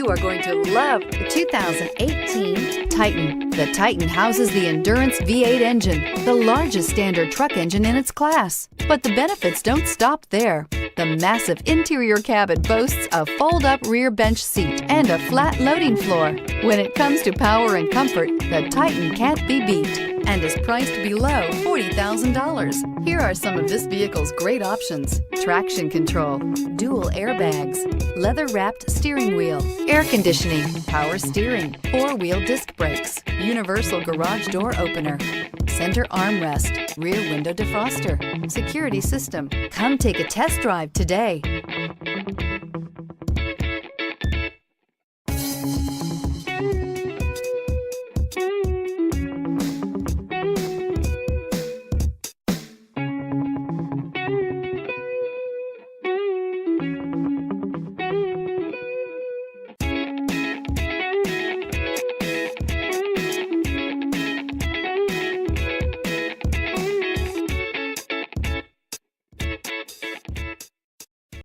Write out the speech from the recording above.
You are going to love the 2018 Titan. The Titan houses the Endurance V8 engine, the largest standard truck engine in its class. But the benefits don't stop there. The massive interior cabin boasts a fold-up rear bench seat and a flat loading floor. When it comes to power and comfort, the Titan can't be beat and is priced below $40,000. Here are some of this vehicle's great options: traction control, dual airbags, leather-wrapped steering wheel, air conditioning, power steering, four-wheel disc brakes, universal garage door opener, center armrest, rear window defroster, security system. Come take a test drive today.